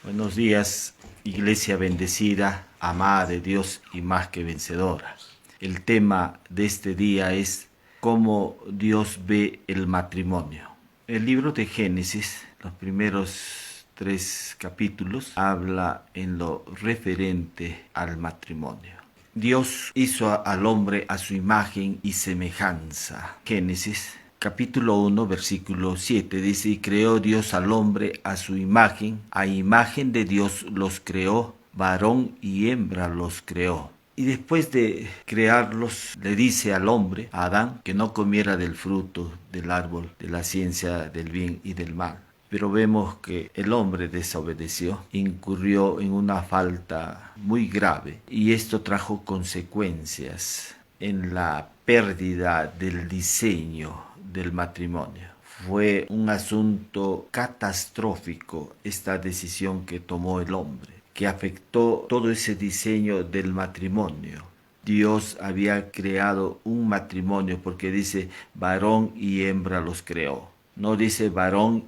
Buenos días, iglesia bendecida, amada de Dios y más que vencedora. El tema de este día es cómo Dios ve el matrimonio. El libro de Génesis, los primeros 3 capítulos, habla en lo referente al matrimonio. Dios hizo al hombre a su imagen y semejanza. Génesis capítulo 1, versículo 7 dice, y creó Dios al hombre a su imagen, a imagen de Dios los creó, varón y hembra los creó. Y después de crearlos, le dice al hombre, a Adán, que no comiera del fruto del árbol de la ciencia del bien y del mal. Pero vemos que el hombre desobedeció, incurrió en una falta muy grave y esto trajo consecuencias en la pérdida del diseño del matrimonio. Fue un asunto catastrófico esta decisión que tomó el hombre, que afectó todo ese diseño del matrimonio. Dios había creado un matrimonio porque dice varón y hembra los creó. No dice varón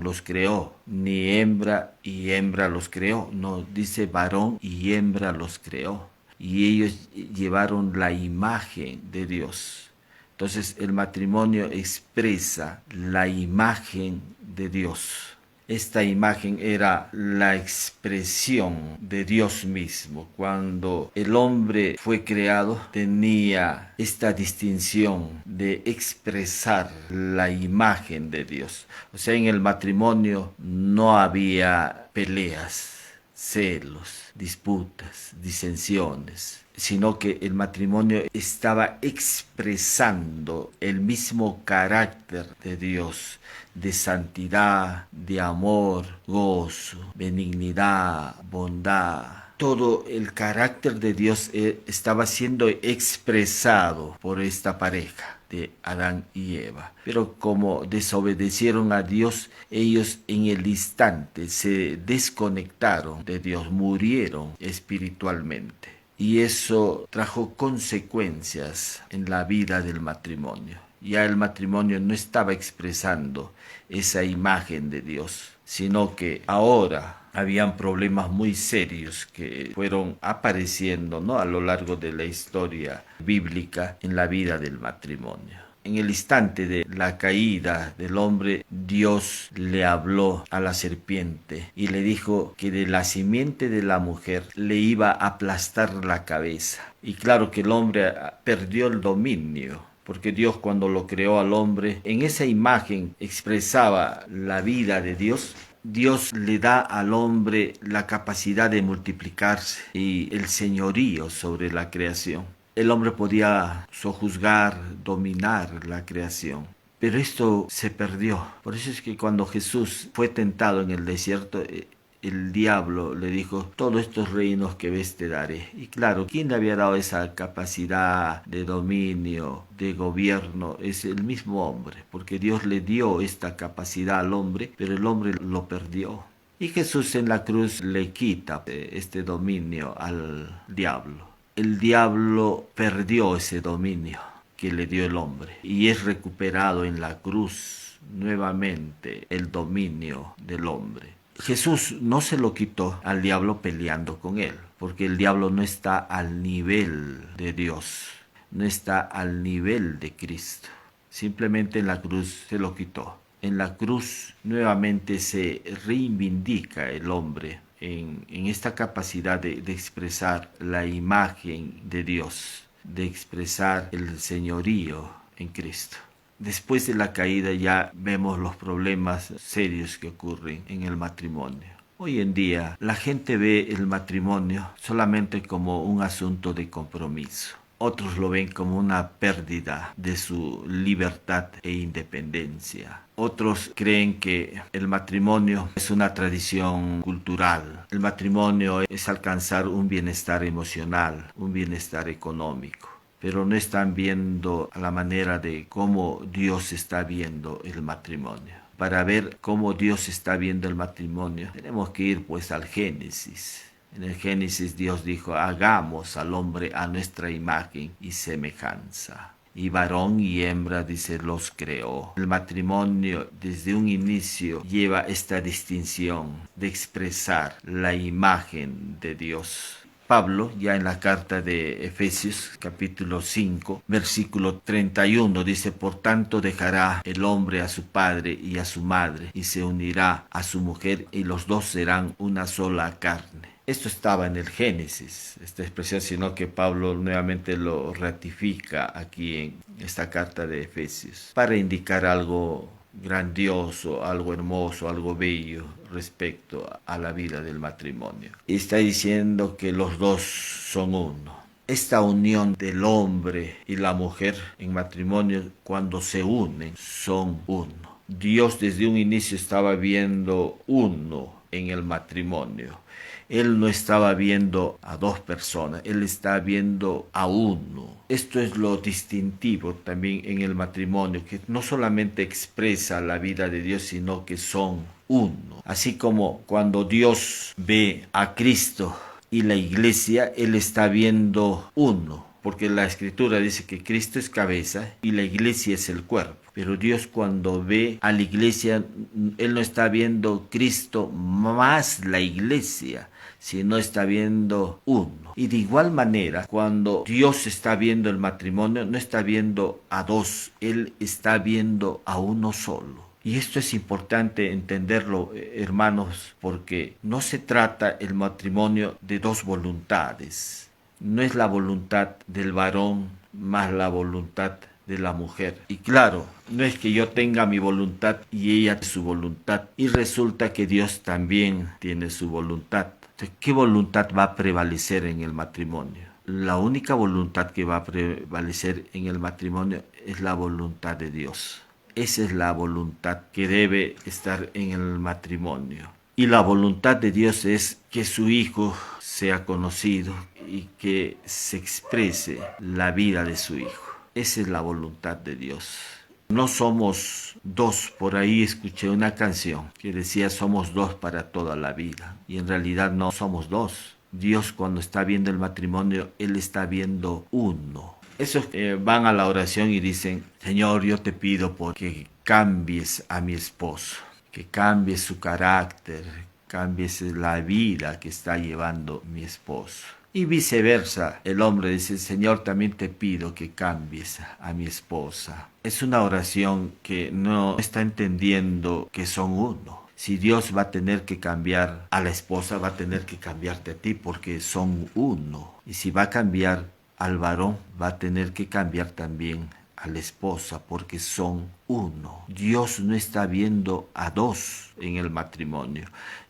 los creó, ni hembra y hembra los creó. No, dice varón y hembra los creó. Y ellos llevaron la imagen de Dios. Entonces el matrimonio expresa la imagen de Dios. Esta imagen era la expresión de Dios mismo. Cuando el hombre fue creado, tenía esta distinción de expresar la imagen de Dios. O sea, en el matrimonio no había peleas, celos, disputas, disensiones, sino que el matrimonio estaba expresando el mismo carácter de Dios, de santidad, de amor, gozo, benignidad, bondad. Todo el carácter de Dios estaba siendo expresado por esta pareja de Adán y Eva. Pero como desobedecieron a Dios, ellos en el instante se desconectaron de Dios, murieron espiritualmente. Y eso trajo consecuencias en la vida del matrimonio. Ya el matrimonio no estaba expresando esa imagen de Dios, sino que ahora habían problemas muy serios que fueron apareciendo, ¿no?, a lo largo de la historia bíblica en la vida del matrimonio. En el instante de la caída del hombre, Dios le habló a la serpiente y le dijo que de la simiente de la mujer le iba a aplastar la cabeza. Y claro que el hombre perdió el dominio, porque Dios, cuando lo creó al hombre, en esa imagen expresaba la vida de Dios. Dios le da al hombre la capacidad de multiplicarse y el señorío sobre la creación. El hombre podía sojuzgar, dominar la creación. Pero esto se perdió. Por eso es que cuando Jesús fue tentado en el desierto, el diablo le dijo, todos estos reinos que ves te daré. Y claro, ¿quién le había dado esa capacidad de dominio, de gobierno? Es el mismo hombre, porque Dios le dio esta capacidad al hombre, pero el hombre lo perdió. Y Jesús en la cruz le quita este dominio al diablo. El diablo perdió ese dominio que le dio el hombre y es recuperado en la cruz nuevamente el dominio del hombre. Jesús no se lo quitó al diablo peleando con él, porque el diablo no está al nivel de Dios, no está al nivel de Cristo. Simplemente en la cruz se lo quitó. En la cruz nuevamente se reivindica el hombre en esta capacidad de expresar la imagen de Dios, de expresar el señorío en Cristo. Después de la caída ya vemos los problemas serios que ocurren en el matrimonio. Hoy en día la gente ve el matrimonio solamente como un asunto de compromiso. Otros lo ven como una pérdida de su libertad e independencia. Otros creen que el matrimonio es una tradición cultural. El matrimonio es alcanzar un bienestar emocional, un bienestar económico. Pero no están viendo a la manera de cómo Dios está viendo el matrimonio. Para ver cómo Dios está viendo el matrimonio, tenemos que ir pues al Génesis. En el Génesis Dios dijo, hagamos al hombre a nuestra imagen y semejanza. y varón y hembra, dice, los creó. El matrimonio desde un inicio lleva esta distinción de expresar la imagen de Dios. Pablo, ya en la carta de Efesios, capítulo 5, versículo 31, dice, por tanto dejará el hombre a su padre y a su madre, y se unirá a su mujer, y los dos serán una sola carne. Esto estaba en el Génesis, esta expresión, sino que Pablo nuevamente lo ratifica aquí en esta carta de Efesios, para indicar algo grandioso, algo hermoso, algo bello respecto a la vida del matrimonio. Y está diciendo que los dos son uno. Esta unión del hombre y la mujer en matrimonio, cuando se unen, son uno. Dios desde un inicio estaba viendo uno en el matrimonio. Él no estaba viendo a dos personas, él está viendo a uno. Esto es lo distintivo también en el matrimonio, que no solamente expresa la vida de Dios, sino que son uno. Así como cuando Dios ve a Cristo y la iglesia, él está viendo uno. Porque la escritura dice que Cristo es cabeza y la iglesia es el cuerpo. Pero Dios cuando ve a la iglesia, Él no está viendo Cristo más la iglesia, sino está viendo uno. Y de igual manera, cuando Dios está viendo el matrimonio, no está viendo a dos, Él está viendo a uno solo. Y esto es importante entenderlo, hermanos, porque no se trata el matrimonio de dos voluntades. No es la voluntad del varón más la voluntad de la mujer. Y claro, no es que yo tenga mi voluntad y ella su voluntad. Y resulta que Dios también tiene su voluntad. Entonces, ¿qué voluntad va a prevalecer en el matrimonio? La única voluntad que va a prevalecer en el matrimonio es la voluntad de Dios. Esa es la voluntad que debe estar en el matrimonio. Y la voluntad de Dios es que su Hijo sea conocido y que se exprese la vida de su Hijo. Esa es la voluntad de Dios. No somos dos. Por ahí escuché una canción que decía somos dos para toda la vida. Y en realidad no somos dos. Dios cuando está viendo el matrimonio, Él está viendo uno. Esos van a la oración y dicen, Señor, yo te pido porque cambies a mi esposo, que cambies su carácter, cambies la vida que está llevando mi esposo. Y viceversa, el hombre dice, Señor, también te pido que cambies a mi esposa. Es una oración que no está entendiendo que son uno. Si Dios va a tener que cambiar a la esposa, va a tener que cambiarte a ti porque son uno. Y si va a cambiar al varón, va a tener que cambiar también a la esposa porque son uno. Dios no está viendo a dos en el matrimonio.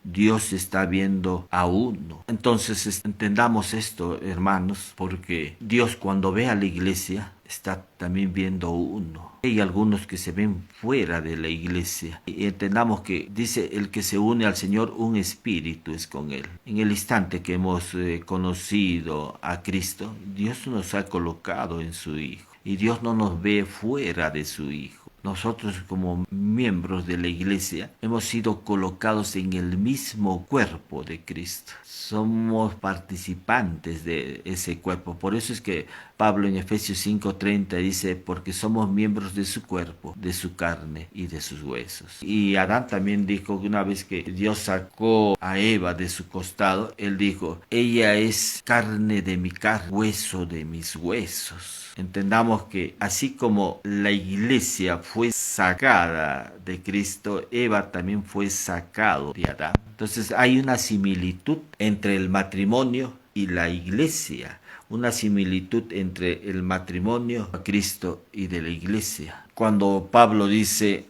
Dios está viendo a uno. Entonces entendamos esto, hermanos, porque Dios cuando ve a la iglesia está también viendo uno. Hay algunos que se ven fuera de la iglesia. Y entendamos que dice el que se une al Señor, un espíritu es con él. En el instante que hemos conocido a Cristo, Dios nos ha colocado en su Hijo. Y Dios no nos ve fuera de su Hijo. Nosotros como miembros de la iglesia hemos sido colocados en el mismo cuerpo de Cristo. Somos participantes de ese cuerpo. Por eso es que Pablo en Efesios 5:30 dice, porque somos miembros de su cuerpo, de su carne y de sus huesos. Y Adán también dijo que una vez que Dios sacó a Eva de su costado, él dijo, ella es carne de mi carne, hueso de mis huesos. Entendamos que así como la iglesia fue sacada de Cristo, Eva también fue sacado de Adán. Entonces hay una similitud entre el matrimonio y la iglesia, una similitud entre el matrimonio a Cristo y de la iglesia. Cuando Pablo dice,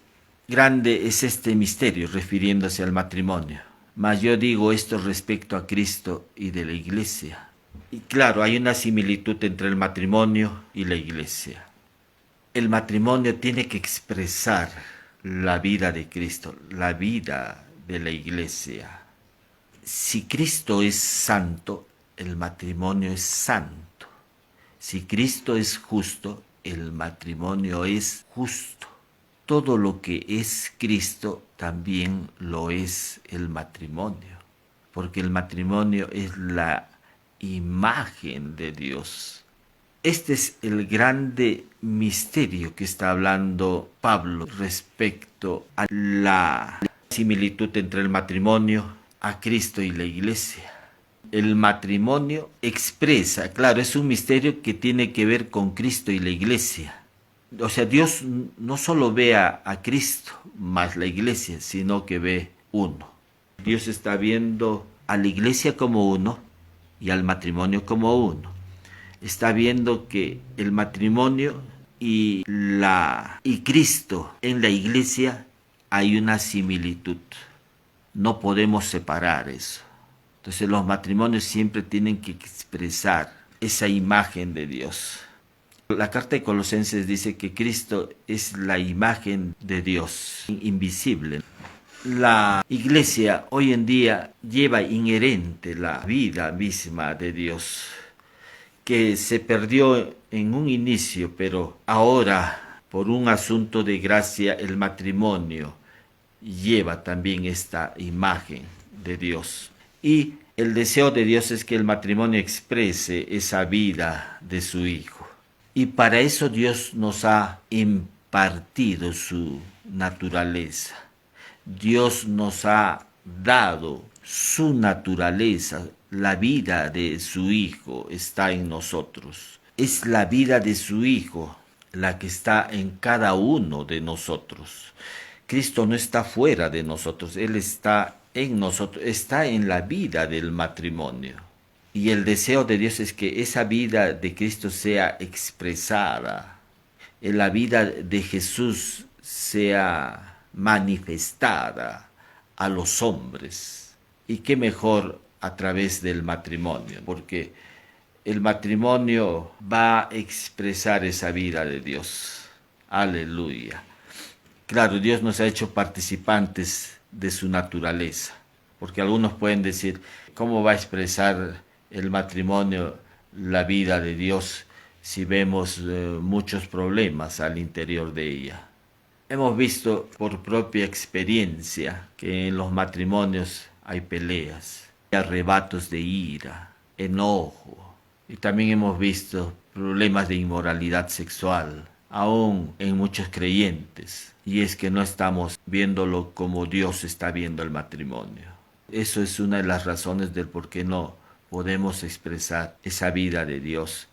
grande es este misterio, refiriéndose al matrimonio, mas yo digo esto respecto a Cristo y de la iglesia. Y claro, hay una similitud entre el matrimonio y la iglesia. El matrimonio tiene que expresar la vida de Cristo, la vida de la iglesia. Si Cristo es santo, el matrimonio es santo. Si Cristo es justo, el matrimonio es justo. Todo lo que es Cristo también lo es el matrimonio, porque el matrimonio es la imagen de Dios. Este es el grande misterio que está hablando Pablo respecto a la similitud entre el matrimonio, a Cristo y la iglesia. El matrimonio expresa, claro, es un misterio que tiene que ver con Cristo y la iglesia. O sea, Dios no solo ve a Cristo más la iglesia, sino que ve uno. Dios está viendo a la iglesia como uno y al matrimonio como uno. Está viendo que el matrimonio y Cristo en la iglesia hay una similitud. No podemos separar eso. Entonces los matrimonios siempre tienen que expresar esa imagen de Dios. La carta de Colosenses dice que Cristo es la imagen de Dios, invisible. La iglesia hoy en día lleva inherente la vida misma de Dios, que se perdió en un inicio, pero ahora, por un asunto de gracia, el matrimonio lleva también esta imagen de Dios. Y el deseo de Dios es que el matrimonio exprese esa vida de su Hijo. Y para eso Dios nos ha impartido su naturaleza. Dios nos ha dado su naturaleza. La vida de su Hijo está en nosotros. Es la vida de su Hijo la que está en cada uno de nosotros. Cristo no está fuera de nosotros, Él está en nosotros, está en la vida del matrimonio. Y el deseo de Dios es que esa vida de Cristo sea expresada, en la vida de Jesús sea manifestada a los hombres. Y qué mejor a través del matrimonio, porque el matrimonio va a expresar esa vida de Dios. Aleluya. Claro, Dios nos ha hecho participantes de su naturaleza, porque algunos pueden decir, ¿cómo va a expresar el matrimonio la vida de Dios si vemos muchos problemas al interior de ella? Hemos visto por propia experiencia que en los matrimonios hay peleas, arrebatos de ira, enojo, y también hemos visto problemas de inmoralidad sexual, aún en muchos creyentes, y es que no estamos viéndolo como Dios está viendo el matrimonio. Eso es una de las razones del por qué no podemos expresar esa vida de Dios,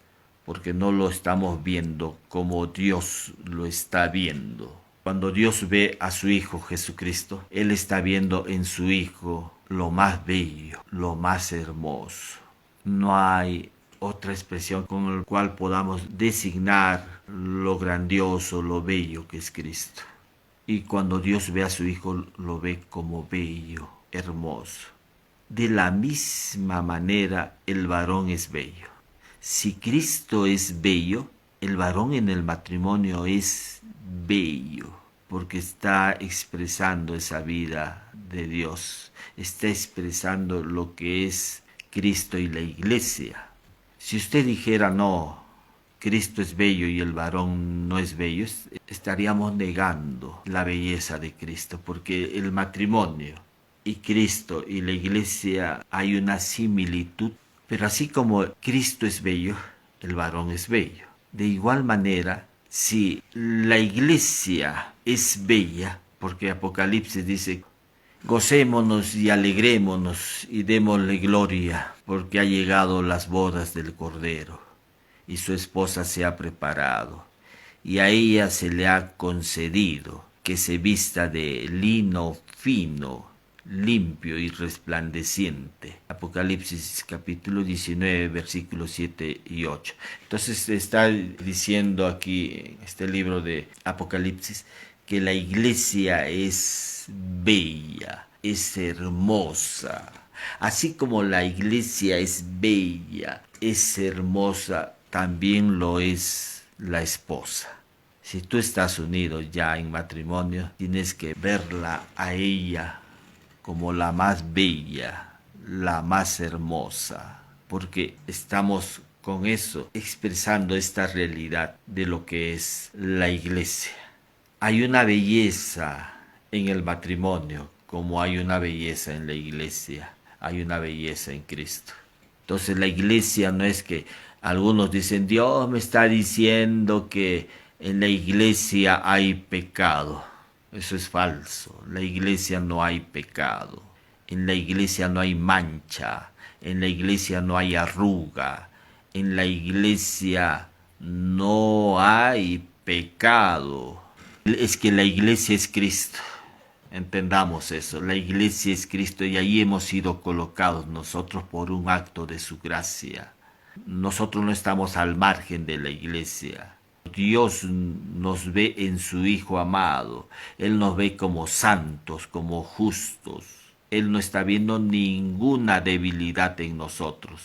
porque no lo estamos viendo como Dios lo está viendo. Cuando Dios ve a su Hijo Jesucristo, Él está viendo en su Hijo lo más bello, lo más hermoso. No hay otra expresión con la cual podamos designar lo grandioso, lo bello que es Cristo. Y cuando Dios ve a su Hijo, lo ve como bello, hermoso. De la misma manera, el varón es bello. Si Cristo es bello, el varón en el matrimonio es bello, porque está expresando esa vida de Dios, está expresando lo que es Cristo y la iglesia. Si usted dijera no, Cristo es bello y el varón no es bello, estaríamos negando la belleza de Cristo, porque el matrimonio y Cristo y la iglesia hay una similitud, pero así como Cristo es bello, el varón es bello. De igual manera, si la iglesia es bella, porque Apocalipsis dice, gocémonos y alegrémonos y démosle gloria, porque ha llegado las bodas del Cordero, y su esposa se ha preparado, y a ella se le ha concedido que se vista de lino fino, limpio y resplandeciente. Apocalipsis capítulo 19, versículos 7 y 8. Entonces está diciendo aquí en este libro de Apocalipsis que la iglesia es bella, es hermosa. Así como la iglesia es bella, es hermosa, también lo es la esposa. Si tú estás unido ya en matrimonio, tienes que verla a ella como la más bella, la más hermosa, porque estamos con eso expresando esta realidad de lo que es la iglesia. Hay una belleza en el matrimonio, como hay una belleza en la iglesia, hay una belleza en Cristo. Entonces la iglesia no es que Algunos dicen, Dios me está diciendo que en la iglesia hay pecado. Eso es falso. En la iglesia no hay pecado. En la iglesia no hay mancha. En la iglesia no hay arruga. En la iglesia no hay pecado. Es que la iglesia es Cristo. Entendamos eso. La iglesia es Cristo y ahí hemos sido colocados nosotros por un acto de su gracia. Nosotros no estamos al margen de la iglesia. Dios nos ve en su Hijo amado. Él nos ve como santos, como justos. Él no está viendo ninguna debilidad en nosotros.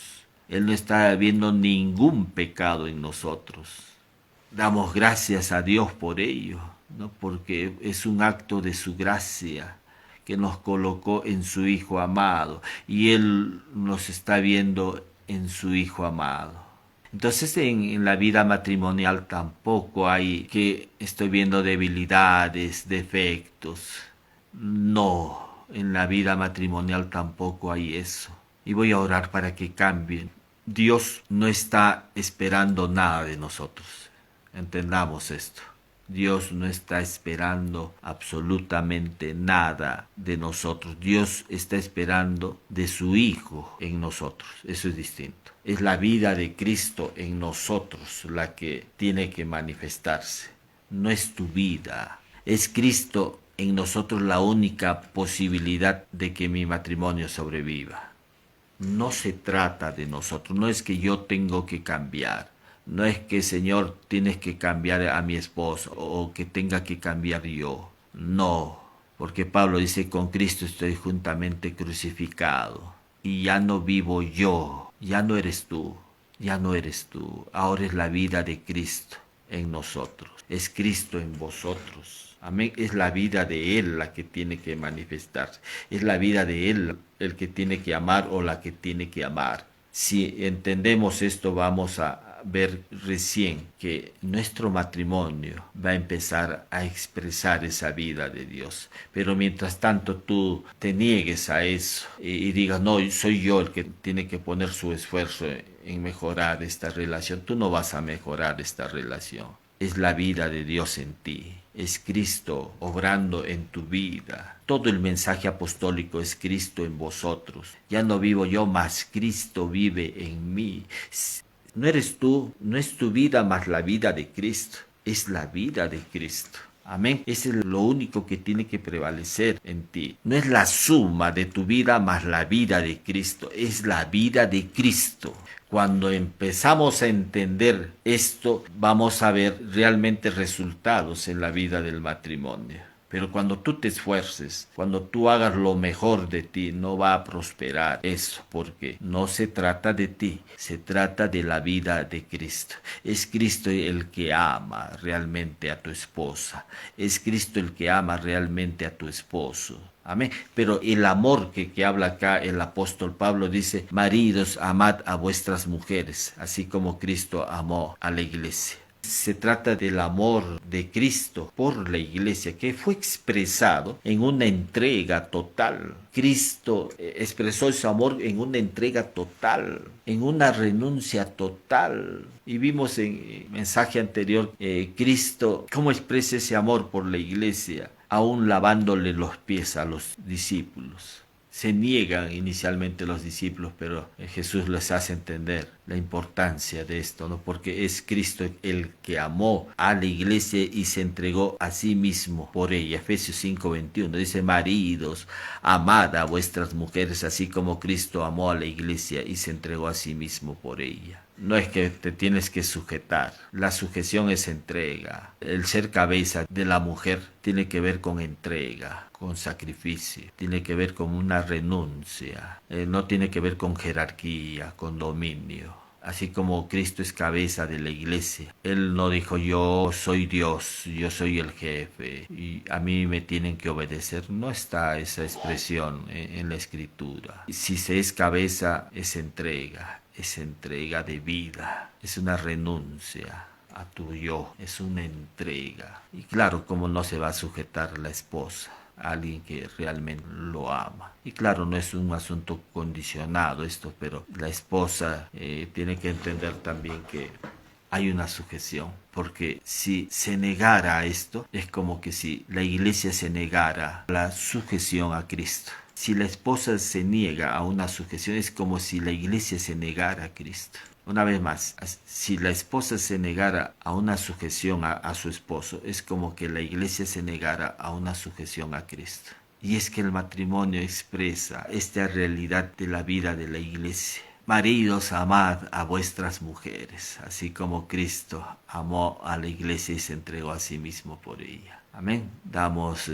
Él no está viendo ningún pecado en nosotros. Damos gracias a Dios por ello, ¿no? Porque es un acto de su gracia que nos colocó en su Hijo amado y Él nos está viendo en su Hijo amado. Entonces en la vida matrimonial tampoco hay que estoy viendo debilidades, defectos. No, en la vida matrimonial tampoco hay eso. Y voy a orar para que cambien. Dios no está esperando nada de nosotros. Entendamos esto. Dios no está esperando absolutamente nada de nosotros. Dios está esperando de su Hijo en nosotros. Eso es distinto. Es la vida de Cristo en nosotros la que tiene que manifestarse. No es tu vida. Es Cristo en nosotros la única posibilidad de que mi matrimonio sobreviva. No se trata de nosotros. No es que yo tengo que cambiar. No es que, Señor, tienes que cambiar a mi esposo o que tenga que cambiar yo. No, porque Pablo dice, con Cristo estoy juntamente crucificado. Y ya no vivo yo, ya no eres tú, ya no eres tú. Ahora es la vida de Cristo en nosotros. Es Cristo en vosotros. Amén. Es la vida de Él la que tiene que manifestarse. Es la vida de Él el que tiene que amar o la que tiene que amar. Si entendemos esto, vamos a ver recién que nuestro matrimonio va a empezar a expresar esa vida de Dios. Pero mientras tanto tú te niegues a eso y digas, no, soy yo el que tiene que poner su esfuerzo en mejorar esta relación, tú no vas a mejorar esta relación. Es la vida de Dios en ti. Es Cristo obrando en tu vida. Todo el mensaje apostólico es Cristo en vosotros. Ya no vivo yo, mas Cristo vive en mí. No eres tú, no es tu vida más la vida de Cristo, es la vida de Cristo. Amén. Eso es lo único que tiene que prevalecer en ti. No es la suma de tu vida más la vida de Cristo, es la vida de Cristo. Cuando empezamos a entender esto, vamos a ver realmente resultados en la vida del matrimonio. Pero cuando tú te esfuerces, cuando tú hagas lo mejor de ti, no va a prosperar eso, porque no se trata de ti, se trata de la vida de Cristo. Es Cristo el que ama realmente a tu esposa, es Cristo el que ama realmente a tu esposo. Amén. Pero el amor que habla acá el apóstol Pablo dice, maridos, amad a vuestras mujeres, así como Cristo amó a la iglesia. Se trata del amor de Cristo por la iglesia que fue expresado en una entrega total. Cristo expresó su amor en una entrega total, en una renuncia total. Y vimos en el mensaje anterior, Cristo cómo expresa ese amor por la iglesia, aún lavándole los pies a los discípulos. Se niegan inicialmente los discípulos, pero Jesús les hace entender la importancia de esto, ¿no? Porque es Cristo el que amó a la iglesia y se entregó a sí mismo por ella. Efesios 5:21 dice, maridos, amad a vuestras mujeres así como Cristo amó a la iglesia y se entregó a sí mismo por ella. No es que te tienes que sujetar, la sujeción es entrega. El ser cabeza de la mujer tiene que ver con entrega, con sacrificio, tiene que ver con una renuncia, no tiene que ver con jerarquía, con dominio. Así como Cristo es cabeza de la iglesia, Él no dijo yo soy Dios, yo soy el jefe y a mí me tienen que obedecer. No está esa expresión en la escritura. Si se es cabeza es entrega de vida, es una renuncia a tu yo, es una entrega. Y claro, cómo no se va a sujetar la esposa a alguien que realmente lo ama. Y claro, no es un asunto condicionado esto, pero la esposa tiene que entender también que hay una sujeción, porque si se negara a esto, es como que si la iglesia se negara a la sujeción a Cristo. Si la esposa se niega a una sujeción, es como si la iglesia se negara a Cristo. Una vez más, si la esposa se negara a una sujeción a su esposo, es como que la iglesia se negara a una sujeción a Cristo. Y es que el matrimonio expresa esta realidad de la vida de la iglesia. Maridos, amad a vuestras mujeres, así como Cristo amó a la iglesia y se entregó a sí mismo por ella. Amén. Damos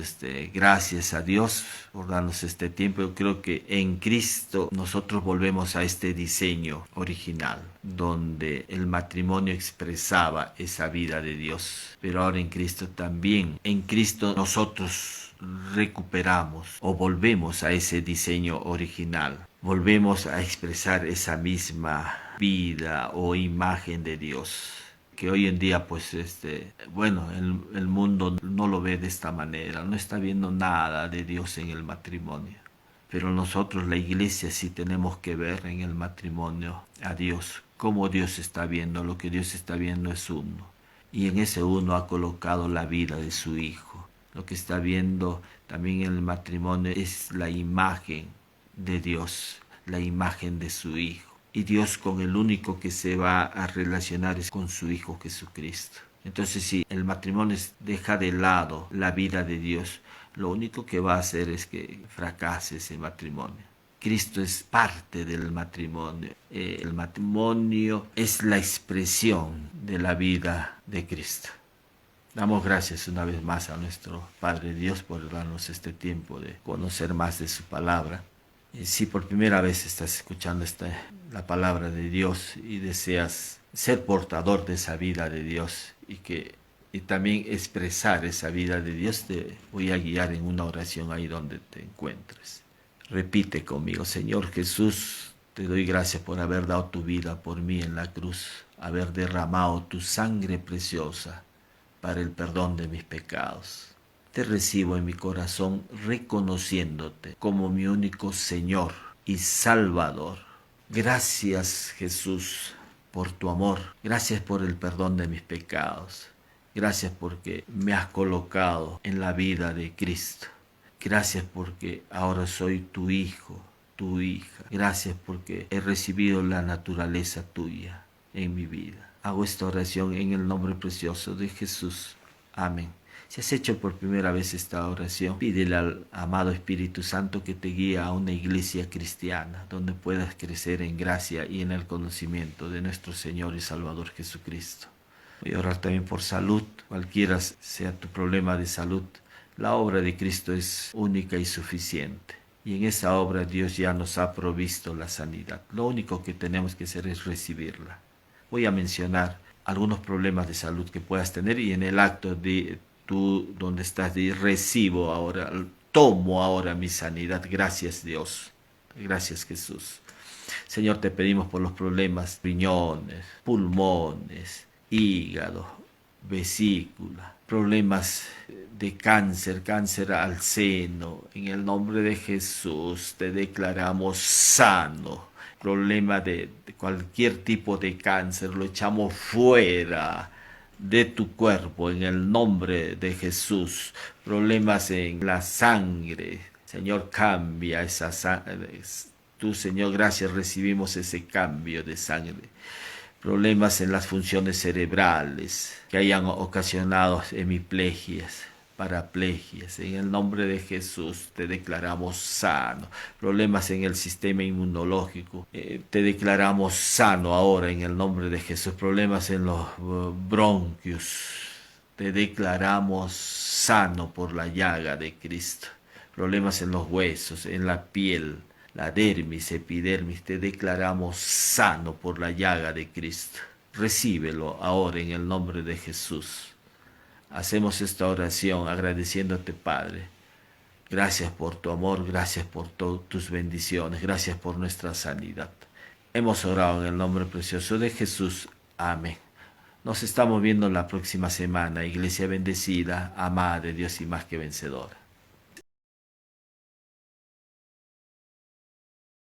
gracias a Dios por darnos este tiempo. Yo creo que en Cristo nosotros volvemos a este diseño original, donde el matrimonio expresaba esa vida de Dios. Pero ahora en Cristo también, en Cristo nosotros recuperamos o volvemos a ese diseño original. Volvemos a expresar esa misma vida o imagen de Dios, que hoy en día pues el mundo no lo ve de esta manera, no está viendo nada de Dios en el matrimonio. Pero nosotros, la iglesia, sí tenemos que ver en el matrimonio a Dios, cómo Dios está viendo. Lo que Dios está viendo es uno, y en ese uno ha colocado la vida de su Hijo. Lo que está viendo también en el matrimonio es la imagen de Dios, la imagen de su Hijo. Y Dios con el único que se va a relacionar es con su Hijo Jesucristo. Entonces, si el matrimonio deja de lado la vida de Dios, lo único que va a hacer es que fracase ese matrimonio. Cristo es parte del matrimonio. El matrimonio es la expresión de la vida de Cristo. Damos gracias una vez más a nuestro Padre Dios por darnos este tiempo de conocer más de su palabra. Si por primera vez estás escuchando la palabra de Dios y deseas ser portador de esa vida de Dios y también expresar esa vida de Dios, te voy a guiar en una oración ahí donde te encuentres. Repite conmigo: Señor Jesús, te doy gracias por haber dado tu vida por mí en la cruz, haber derramado tu sangre preciosa para el perdón de mis pecados. Te recibo en mi corazón reconociéndote como mi único Señor y Salvador. Gracias, Jesús, por tu amor. Gracias por el perdón de mis pecados. Gracias porque me has colocado en la vida de Cristo. Gracias porque ahora soy tu hijo, tu hija. Gracias porque he recibido la naturaleza tuya en mi vida. Hago esta oración en el nombre precioso de Jesús. Amén. Si has hecho por primera vez esta oración, pídele al amado Espíritu Santo que te guíe a una iglesia cristiana donde puedas crecer en gracia y en el conocimiento de nuestro Señor y Salvador Jesucristo. Voy a orar también por salud, cualquiera sea tu problema de salud. La obra de Cristo es única y suficiente. Y en esa obra Dios ya nos ha provisto la sanidad. Lo único que tenemos que hacer es recibirla. Voy a mencionar algunos problemas de salud que puedas tener y en el acto de tú donde estás, recibo ahora, tomo ahora mi sanidad. Gracias Dios, gracias Jesús. Señor, te pedimos por los problemas, riñones, pulmones, hígado, vesícula, problemas de cáncer al seno. En el nombre de Jesús te declaramos sano. Problema de cualquier tipo de cáncer, lo echamos fuera de tu cuerpo en el nombre de Jesús. Problemas en la sangre, Señor, cambia esa sangre. Tú, Señor, gracias, recibimos ese cambio de sangre. Problemas en las funciones cerebrales que hayan ocasionado hemiplegias, paraplegias. En el nombre de Jesús te declaramos sano. Problemas en el sistema inmunológico, te declaramos sano ahora en el nombre de Jesús. Problemas en los bronquios, te declaramos sano por la llaga de Cristo. Problemas en los huesos, en la piel, la dermis, epidermis, te declaramos sano por la llaga de Cristo. Recíbelo ahora en el nombre de Jesús. Hacemos esta oración agradeciéndote, Padre. Gracias por tu amor, gracias por tus bendiciones, gracias por nuestra sanidad. Hemos orado en el nombre precioso de Jesús. Amén. Nos estamos viendo la próxima semana. Iglesia bendecida, amada de Dios y más que vencedora.